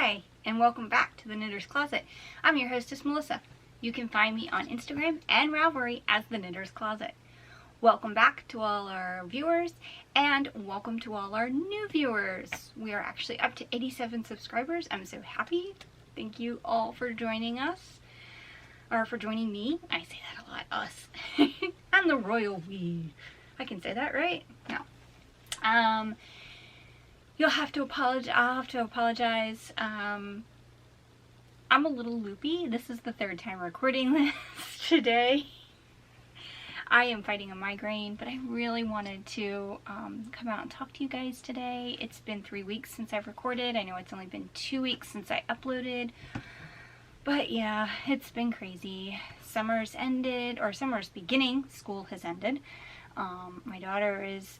Hi, and welcome back to the Knitter's Closet. I'm your hostess, Melissa. You can find me on Instagram and Ravelry as the Knitter's Closet. Welcome back to all our viewers, and welcome to all our new viewers. We are actually up to 87 subscribers. I'm so happy. Thank you all for joining us, or for joining me. I say that a lot, us. I'm the royal we. I can say that, right? No. You'll have to apologize. I'll have to apologize. I'm a little loopy. This is the third time recording this today. I am fighting a migraine, but I really wanted to come out and talk to you guys today. It's been 3 weeks since I've recorded. I know it's only been 2 weeks since I uploaded. But yeah, it's been crazy. Summer's ended, or summer's beginning. School has ended. My daughter is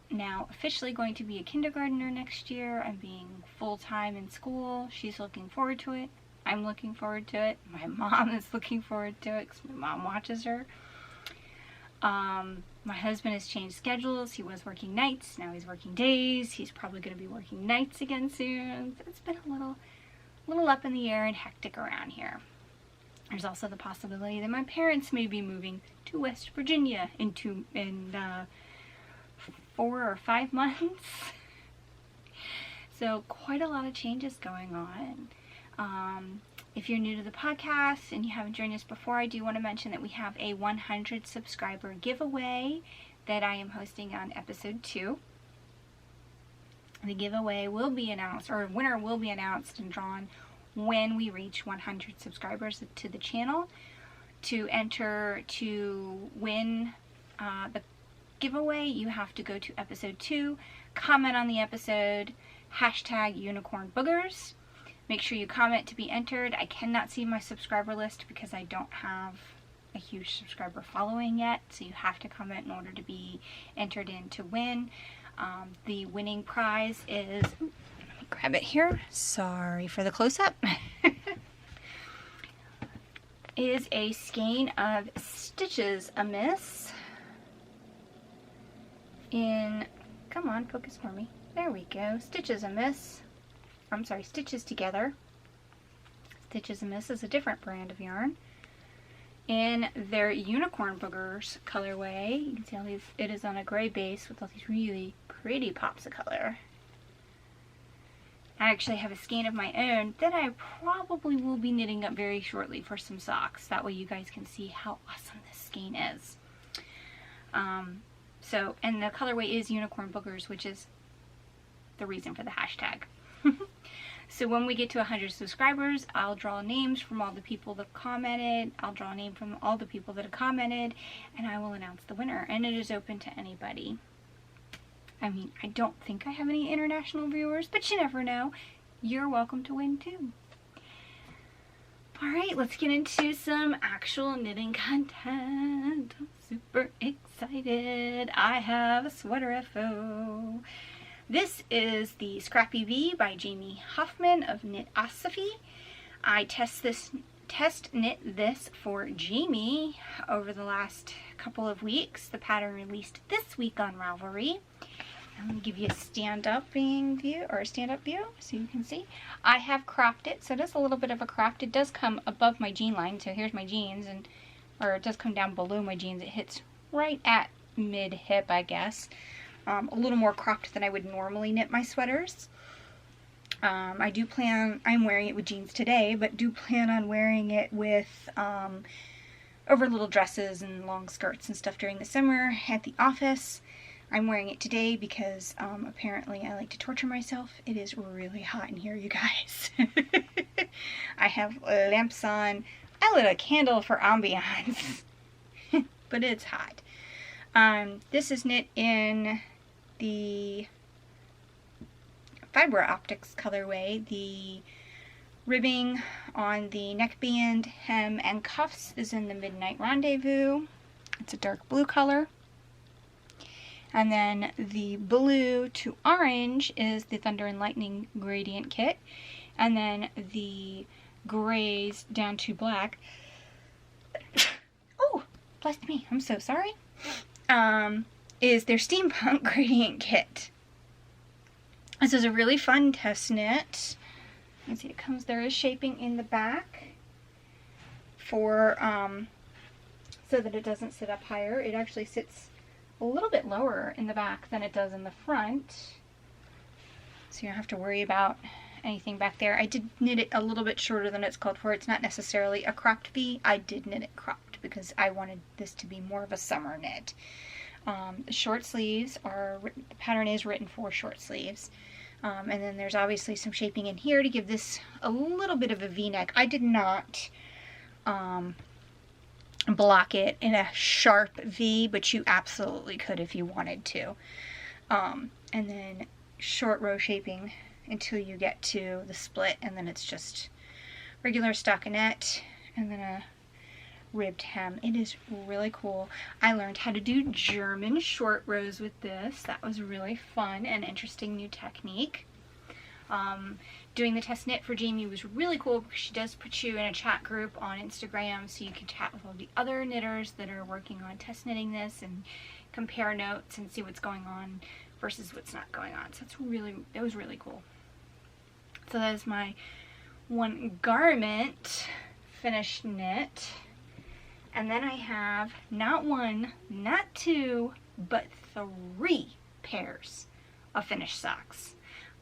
now officially going to be a kindergartner next year. I'm being full-time in school. She's looking forward to it. I'm looking forward to it. My mom is looking forward to it because my mom watches her. My husband has changed schedules. He was working nights. Now he's working days. He's probably going to be working nights again soon. So it's been a little up in the air and hectic around here. There's also the possibility that my parents may be moving to West Virginia in 4 or 5 months. So quite a lot of changes going on. If you're new to the podcast and you haven't joined us before, I do want to mention that we have a 100 subscriber giveaway that I am hosting on episode 2. The giveaway will be announced, or winner will be announced and drawn when we reach 100 subscribers to the channel. To enter to win the giveaway, you have to go to episode 2, comment on the episode, #unicornboogers. Make sure you comment to be entered. I cannot see my subscriber list because I don't have a huge subscriber following yet, so you have to comment in order to be entered in to win. The winning prize is, let me grab it here, sorry for the close-up, is a skein of Stitches Amiss in, come on, focus for me, there we go, Stitches Amiss, I'm sorry, Stitches Together. Stitches Amiss is a different brand of yarn. In their Unicorn Boogers colorway, you can see all these, it is on a gray base with all these really pretty pops of color. I actually have a skein of my own that I probably will be knitting up very shortly for some socks. That way you guys can see how awesome this skein is. And the colorway is Unicorn Boogers, which is the reason for the hashtag. So when we get to 100 subscribers, I'll draw names from all the people that commented. I'll draw a name from all the people that have commented, and I will announce the winner. And it is open to anybody. I mean, I don't think I have any international viewers, but you never know. You're welcome to win too. Alright, let's get into some actual knitting content. I'm super excited. I have a sweater FO. This is the Scrappy V by Jamie Hoffman of Knit Sophie. I test knit this for Jamie over the last couple of weeks. The pattern released this week on Ravelry. I'm going to give you a stand-up view, so you can see. I have cropped it, so it is a little bit of a cropped. It does come above my jean line, so here's my jeans, or it does come down below my jeans. It hits right at mid-hip, I guess. A little more cropped than I would normally knit my sweaters. I'm wearing it with jeans today, but do plan on wearing it with over little dresses and long skirts and stuff during the summer at the office. I'm wearing it today because apparently I like to torture myself. It is really hot in here, you guys. I have lamps on. I lit a candle for ambiance, but it's hot. This is knit in the Fiber Optics colorway. The ribbing on the neckband, hem, and cuffs is in the Midnight Rendezvous. It's a dark blue color. And then the blue to orange is the Thunder and Lightning Gradient Kit. And then the grays down to black. Oh, bless me, I'm so sorry. Is their Steampunk Gradient Kit. This is a really fun test knit. You see it comes, there is shaping in the back for, so that it doesn't sit up higher. It actually sits a little bit lower in the back than it does in the front. So you don't have to worry about anything back there. I did knit it a little bit shorter than it's called for. It's not necessarily a cropped V. I did knit it cropped because I wanted this to be more of a summer knit. The short sleeves are, the pattern is written for short sleeves. And then there's obviously some shaping in here to give this a little bit of a V-neck. I did not block it in a sharp V, but you absolutely could if you wanted to. And then short row shaping until you get to the split, and then it's just regular stockinette and then a ribbed hem. It is really cool. I learned how to do German short rows with this. That was really fun and interesting new technique. Doing the test knit for Jamie was really cool because she does put you in a chat group on Instagram so you can chat with all the other knitters that are working on test knitting this and compare notes and see what's going on versus what's not going on. So that was really cool. So that is my one garment finished knit. And then I have not one, not two, but 3 pairs of finished socks.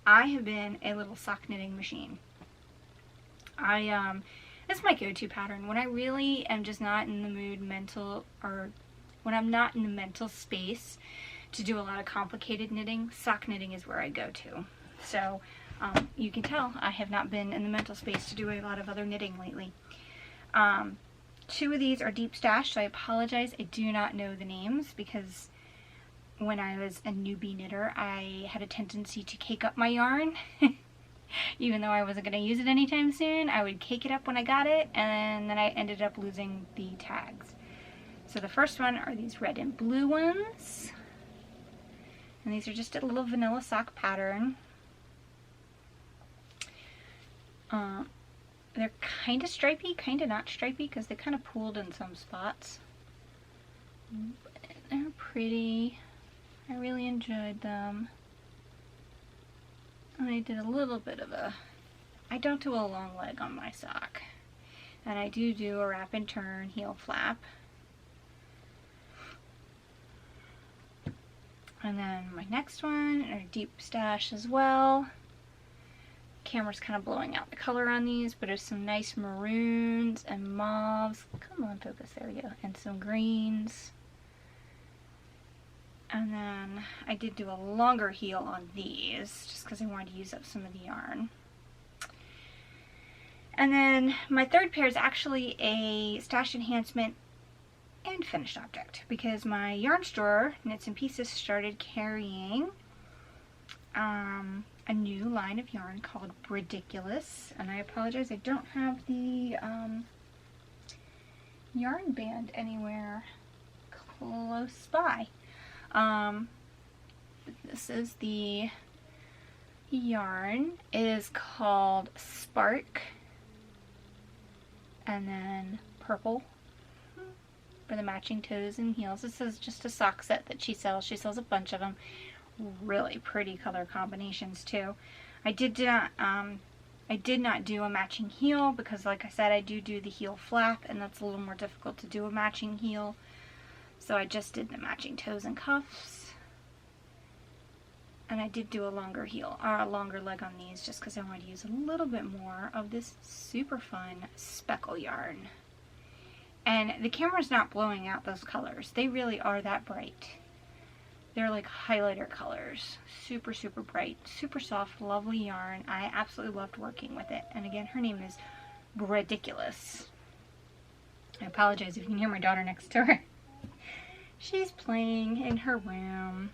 I have been a little sock knitting machine. It's my go-to pattern. When I really am just not in the mood when I'm not in the mental space to do a lot of complicated knitting, sock knitting is where I go to. So you can tell I have not been in the mental space to do a lot of other knitting lately. 2 of these are deep stash, so I apologize. I do not know the names because when I was a newbie knitter, I had a tendency to cake up my yarn. Even though I wasn't going to use it anytime soon, I would cake it up when I got it, and then I ended up losing the tags. So the first one are these red and blue ones. And these are just a little vanilla sock pattern. They're kind of stripy, kind of not stripy, because they kind of pooled in some spots. But they're pretty. I really enjoyed them. And I did a little bit of I don't do a long leg on my sock. And I do a wrap and turn heel flap. And then my next one are deep stash as well. Camera's kind of blowing out the color on these, but there's some nice maroons and mauves. Come on, focus, there we go. And some greens. And then I did do a longer heel on these, just because I wanted to use up some of the yarn. And then my third pair is actually a Stash Enhancement and finished object, because my yarn store, Knits and Pieces, started carrying a new line of yarn called Ridiculous, and I apologize, I don't have the yarn band anywhere close by. This is the yarn. It is called Spark, and then purple for the matching toes and heels. This is just a sock set that she sells. She sells a bunch of them. Really pretty color combinations too. I did not do a matching heel because, like I said, I do the heel flap, and that's a little more difficult to do a matching heel. So I just did the matching toes and cuffs. And I did do a longer heel, or a longer leg on these, just because I wanted to use a little bit more of this super fun speckle yarn. And the camera's not blowing out those colors. They really are that bright. They're like highlighter colors. Super, super bright, super soft, lovely yarn. I absolutely loved working with it. And again, her name is Ridiculous. I apologize if you can hear my daughter next door. She's playing in her room.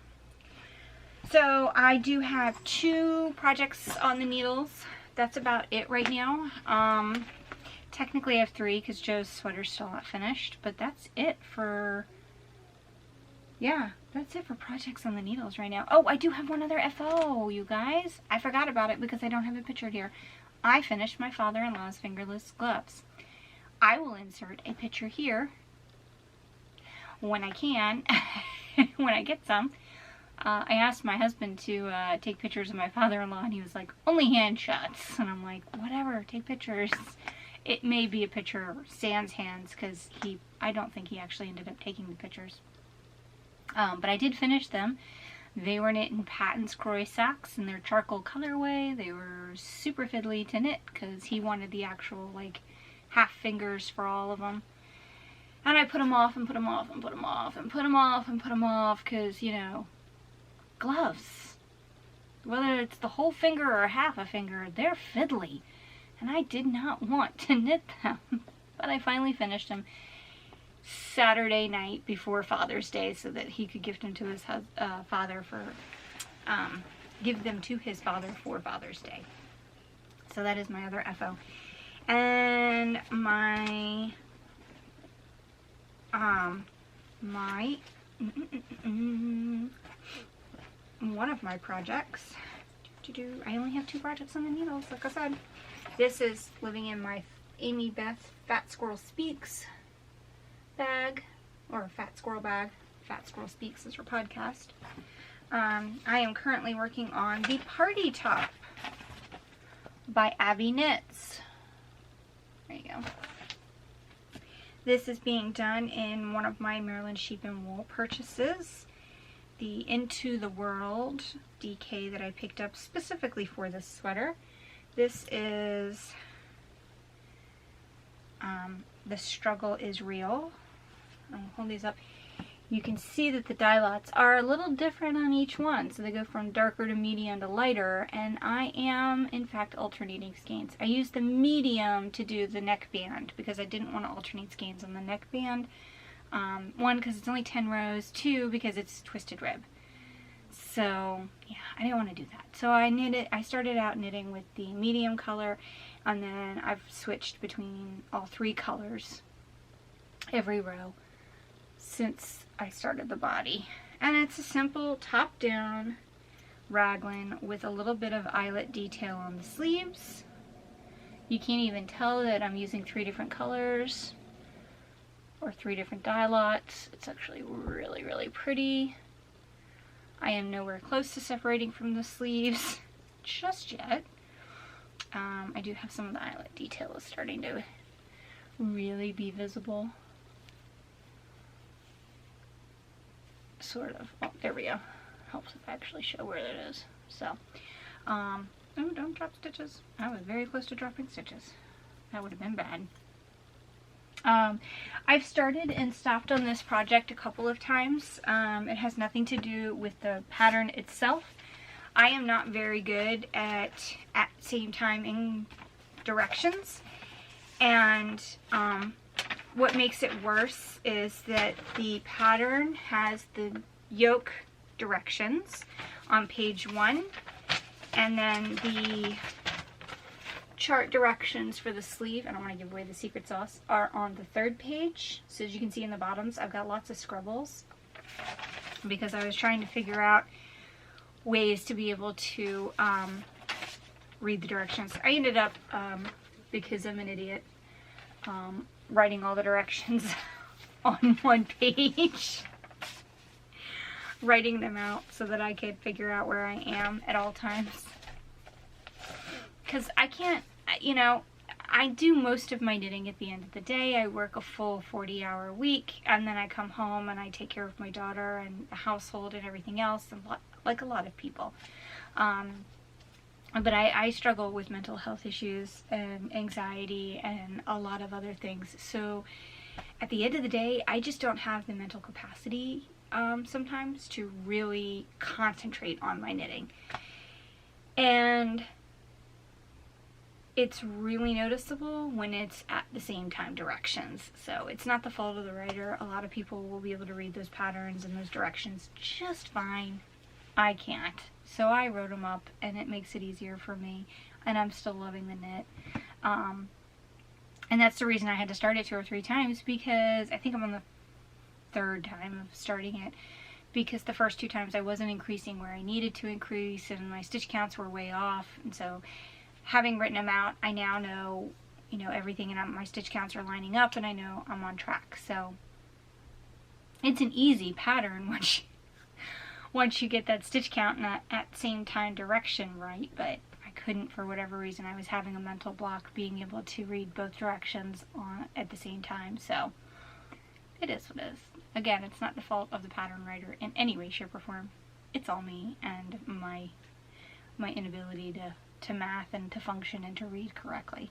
So I do have 2 projects on the needles. That's about it right now. Technically I have 3 because Joe's sweater's still not finished, but that's it for, yeah, that's it for projects on the needles right now. Oh, I do have one other FO, you guys. I forgot about it because I don't have it pictured here. I finished my father-in-law's fingerless gloves. I will insert a picture here when I can, when I get some. I asked my husband to take pictures of my father-in-law, and he was like, only hand shots. And I'm like, whatever, take pictures. It may be a picture sans hands, because I don't think he actually ended up taking the pictures. But I did finish them. They were knit in Patton's Croy sacks in their charcoal colorway. They were super fiddly to knit, because he wanted the actual, like, half fingers for all of them. And I put them off and put them off and put them off and put them off and put them off, because, you know, gloves, whether it's the whole finger or half a finger, they're fiddly, and I did not want to knit them. But I finally finished them Saturday night before Father's Day, so that he could give them to his father for Father's Day. So that is my other FO. And my one of my projects, I only have 2 projects on the needles, like I said. This is living in my Amy Beth Fat Squirrel Speaks bag, or Fat Squirrel bag. Fat Squirrel Speaks is her podcast. I am currently working on the Party Top by Abby Knits. There you go. This is being done in one of my Maryland Sheep and Wool purchases. The Into the World DK that I picked up specifically for this sweater. This is The Struggle is Real. I'll hold these up. You can see that the dye lots are a little different on each one. So they go from darker to medium to lighter. And I am, in fact, alternating skeins. I used the medium to do the neckband because I didn't want to alternate skeins on the neckband. 1, because it's only 10 rows. 2, because it's twisted rib. So, yeah, I didn't want to do that. So I started out knitting with the medium color, and then I've switched between all 3 colors every row since I started the body. And it's a simple top-down raglan with a little bit of eyelet detail on the sleeves. You can't even tell that I'm using 3 different colors or 3 different dye lots. It's actually really, really pretty. I am nowhere close to separating from the sleeves just yet. I do have some of the eyelet detail is starting to really be visible. Sort of. Oh, there we go. Helps if I actually show where it is. So, oh, don't drop stitches. I was very close to dropping stitches. That would have been bad. I've started and stopped on this project a couple of times. It has nothing to do with the pattern itself. I am not very good at same timing directions, and what makes it worse is that the pattern has the yoke directions on page 1, and then the chart directions for the sleeve, I don't want to give away the secret sauce, are on the 3rd page. So as you can see in the bottoms, I've got lots of scribbles because I was trying to figure out ways to be able to read the directions. I ended up, because I'm an idiot, writing all the directions on 1 page. Writing them out so that I could figure out where I am at all times. Because I can't, you know, I do most of my knitting at the end of the day. I work a full 40-hour week, and then I come home and I take care of my daughter and the household and everything else, and like a lot of people. But I struggle with mental health issues and anxiety and a lot of other things. So at the end of the day, I just don't have the mental capacity sometimes to really concentrate on my knitting. And it's really noticeable when it's at the same time directions. So it's not the fault of the writer. A lot of people will be able to read those patterns and those directions just fine. I can't. So I wrote them up, and it makes it easier for me, and I'm still loving the knit. And that's the reason I had to start it 2 or 3 times, because I think I'm on the 3rd time of starting it, because the first 2 times I wasn't increasing where I needed to increase, and my stitch counts were way off. And so having written them out, I now know, you know, everything, and my stitch counts are lining up, and I know I'm on track. So it's an easy pattern once you get that stitch count and that at the same time direction right, but I couldn't for whatever reason. I was having a mental block being able to read both directions at the same time, so it is what it is. Again, it's not the fault of the pattern writer in any way, shape, or form. It's all me and my inability to math and to function and to read correctly.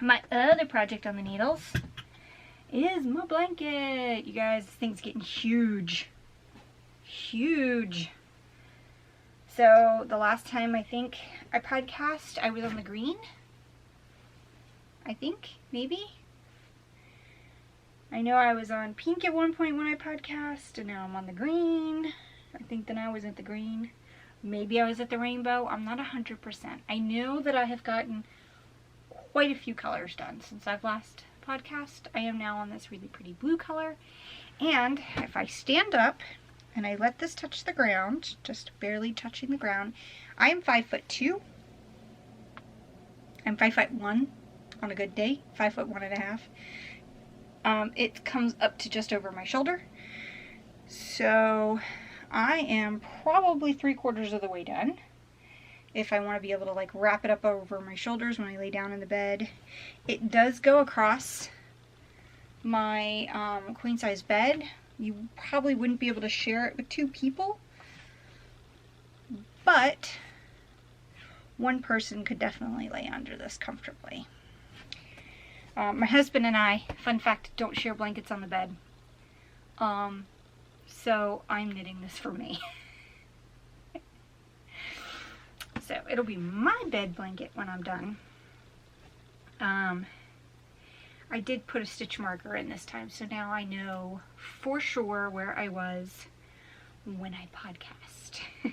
My other project on the needles is my blanket. You guys, this thing's getting huge. Huge. So the last time I think I podcast, I was on the green. I think, maybe. I know I was on pink at one point when I podcast, and now I'm on the green. I think that I was at the green. Maybe I was at the rainbow. I'm not 100%. I know that I have gotten quite a few colors done since I've last podcast. I am now on this really pretty blue color. And if I stand up and I let this touch the ground, just barely touching the ground, I am 5'2". I'm 5'1" on a good day, 5'1.5". It comes up to just over my shoulder. So I am probably 3/4 of the way done. If I want to be able to like wrap it up over my shoulders when I lay down in the bed. It does go across my queen size bed. You probably wouldn't be able to share it with 2 people, but one person could definitely lay under this comfortably. My husband and I, fun fact, don't share blankets on the bed. So I'm knitting this for me. So it'll be my bed blanket when I'm done. I did put a stitch marker in this time, so now I know for sure where I was when I podcast. Let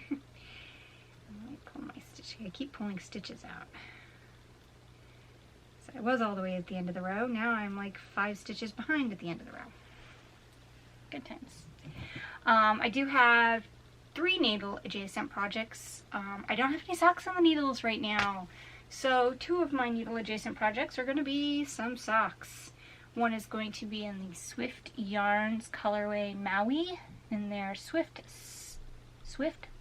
me pull my stitch. I keep pulling stitches out. So I was all the way at the end of the row. Now I'm like 5 stitches behind at the end of the row. Good times. I do have 3 needle adjacent projects. I don't have any socks on the needles right now. So 2 of my needle adjacent projects are going to be some socks. One is going to be in the Swift Yarns colorway Maui in their Swift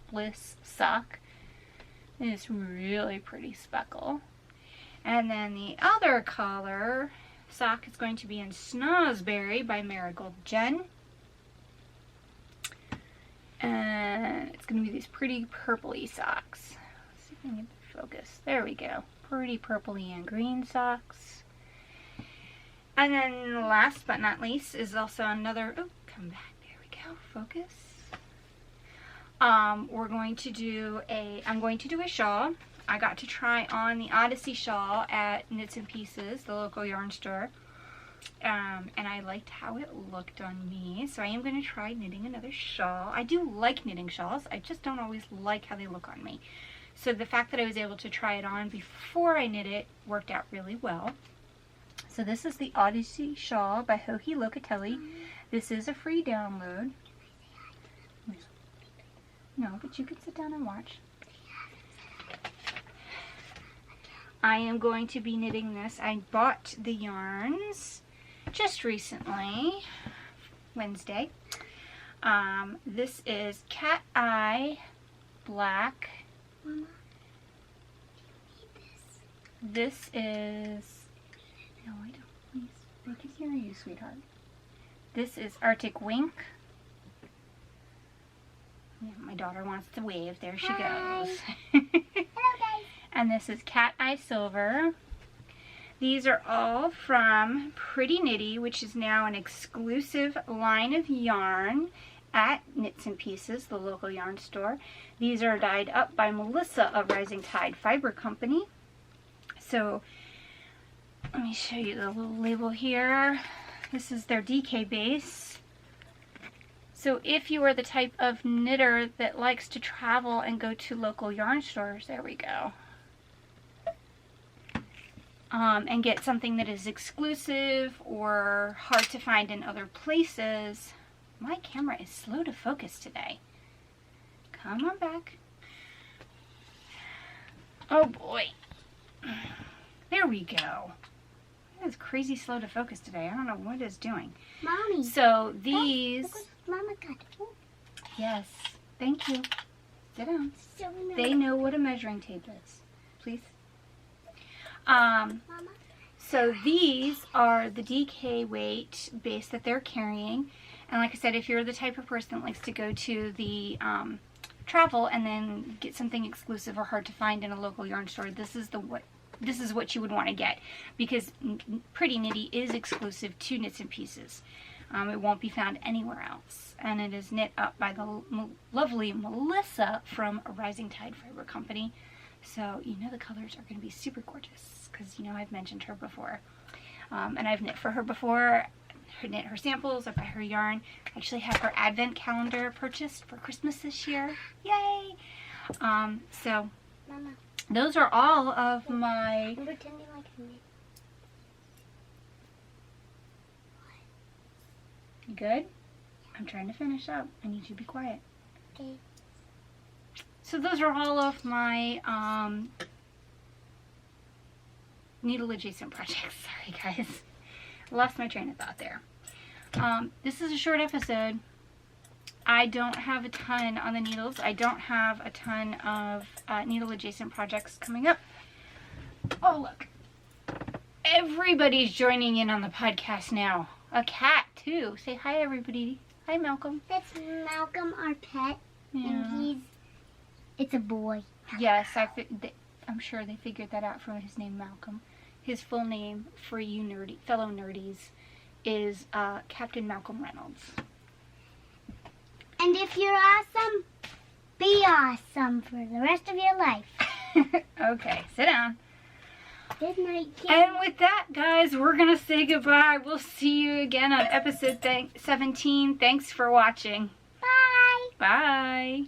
Bliss sock. It's really pretty speckle. And then the other color sock is going to be in Snosberry by Marigold Jen. And it's going to be these pretty purpley socks. Let's see if I can get the focus. There we go. Pretty purpley and green socks. And then last but not least is also another, oh, come back. There we go. Focus. We're going to do I'm going to do a shawl. I got to try on the Odyssey shawl at Knits and Pieces, the local yarn store. And I liked how it looked on me, so I am going to try knitting another shawl. I do like knitting shawls, I just don't always like how they look on me. So the fact that I was able to try it on before I knit it worked out really well. So this is the Odyssey shawl by Joji Locatelli. This is a free download. No, but you can sit down and watch. I am going to be knitting this. I bought the yarns just recently, Wednesday. This is Cat Eye Black. Mama, this is, no I don't, please, they can hear you, sweetheart. This is Arctic Wink. Yeah, my daughter wants to wave, there she goes. Hello guys. And this is Cat Eye Silver. These are all from Pretty Knitty, which is now an exclusive line of yarn at Knits and Pieces, the local yarn store. These are dyed up by Melissa of Rising Tide Fiber Company. So let me show you the little label here. This is their DK base. So if you are the type of knitter that likes to travel and go to local yarn stores, there we go, and get something that is exclusive or hard to find in other places. My camera is slow to focus today. Come on back. Oh boy. There we go. It's crazy slow to focus today. I don't know what it's doing. Mommy. So these... Mama got it. Yes. Thank you. Sit down. So nice. They know what a measuring tape is. Please. Mama. So these are the DK weight base that they're carrying. And like I said, if you're the type of person that likes to go to the travel and then get something exclusive or hard to find in a local yarn store, this is what you would want to get, because Pretty Knitty is exclusive to Knits and Pieces. It won't be found anywhere else, and it is knit up by the lovely Melissa from Rising Tide Fiber Company. So you know the colors are going to be super gorgeous, because you know I've mentioned her before, and I've knit for her before. Knit her samples, I buy her yarn. I actually have her advent calendar purchased for Christmas this year. Yay! So Mama. those are all of my... I'm pretending like I'm knit. You good? I'm trying to finish up. I need you to be quiet. Okay. So those are all of my needle adjacent projects. Sorry guys. Lost my train of thought there. This is a short episode. I don't have a ton on the needles. I don't have a ton of needle adjacent projects coming up. Oh look. Everybody's joining in on the podcast now. A cat too. Say hi everybody. Hi Malcolm. That's Malcolm, our pet. Yeah. And it's a boy. Yes, I'm sure they figured that out from his name Malcolm. His full name, for you fellow nerdies, is Captain Malcolm Reynolds. And if you're awesome, be awesome for the rest of your life. Okay, sit down. Good night, kids. And with that, guys, we're going to say goodbye. We'll see you again on episode 17. Thanks for watching. Bye. Bye.